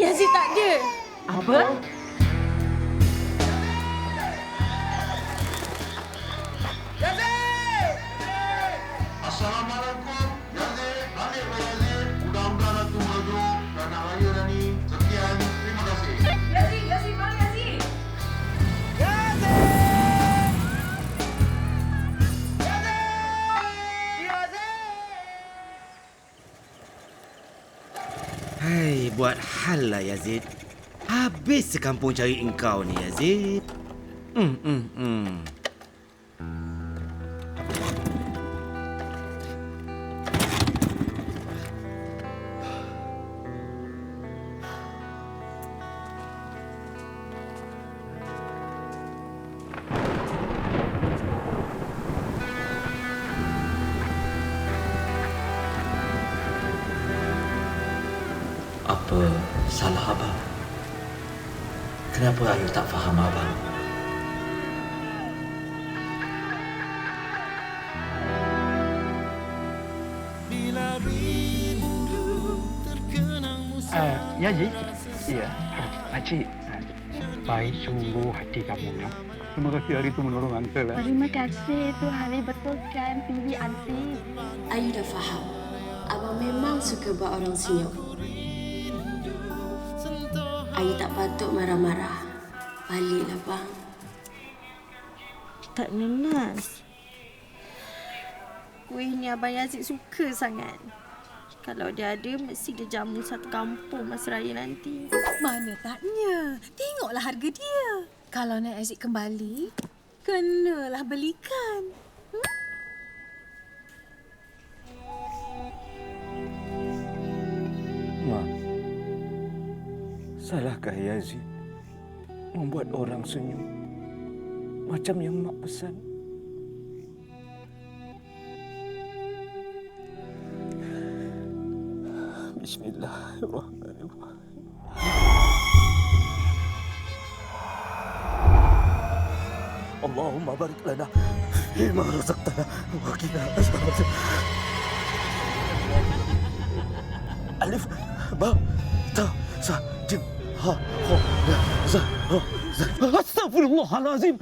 Yazid tak ada. Apa? Assalamualaikum. Yazid, balik Pak Yazid. Mudah-mudahan Ratu maju dan nak raya dah ni. Sekian, terima kasih. Yazid, mana Yazid? Hai, buat hal lah Yazid. Habis sekampung cari engkau ni Yazid. Apa salah abang? Kenapa Ayu tak faham abang? Yazid? Ya. Pakcik. Baik sungguh hati kamu, ya. Terima kasih hari itu menolong Uncle. Terima kasih Tuhan Ali, betul kan pilih Aunty. Ayu dah faham. Abang memang suka buat orang senyum. Ayu tak patut marah-marah. Baliklah bang. Tak nenas. Kuih ni Abang Yazid suka sangat. Kalau dia ada, mesti dia jamu satu kampung masa raya nanti. Mana taknya. Tengoklah harga dia. Kalau nak Aziz kembali, kenalah belikan. Mak, salahkah Yazid membuat orang senyum macam yang Mak pesan? Bismillahirrahmanirrahim. Allahumma barik lana fima razaqtana wa qina azaban. Alif, ba, ta, sa, jim, ha, ho, ya, za, ho, za. Astaghfirullahalazim.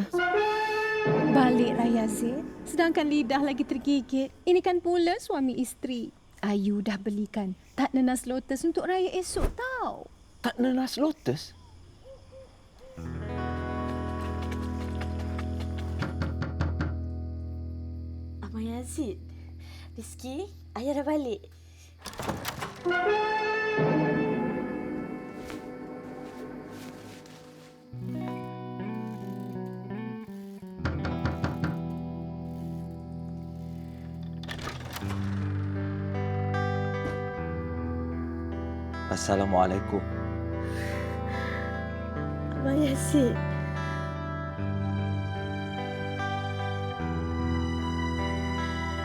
Baliklah Yazid. Sedangkan lidah lagi tergigit. Ini kan pula suami isteri. Ayu dah belikan tak nenas lotus untuk raya esok tau. Tak nenas lotus? Abang Yazid. Rizky, ayah dah balik. Assalamualaikum. Abang Yazid.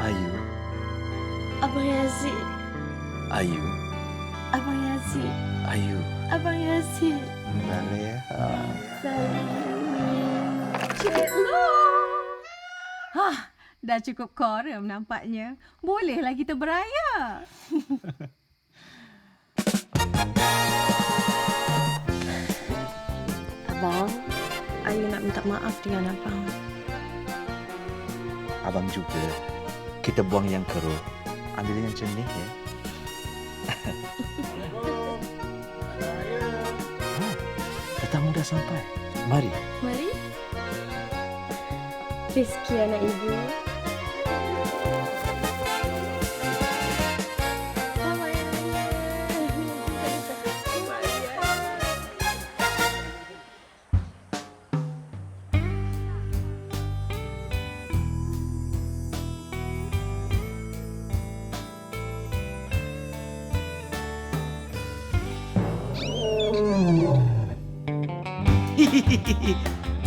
Ayu, Abang Yazid. Ayu, Abang Yazid. Ayu. Abang Yazid. Naleha. Cik Long. Dah cukup korum nampaknya. Bolehlah kita beraya. Abang, Ayu nak minta maaf dengan abang. Abang juga. Kita buang yang keruh. Ambil yang jernih ya. Tetamu dah sampai. Mari. Mari. Rizky anak ibu.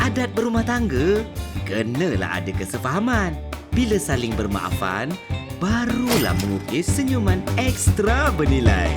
Adat berumah tangga, kenalah ada kesefahaman. Bila saling bermaafan, barulah mengukis senyuman ekstra bernilai.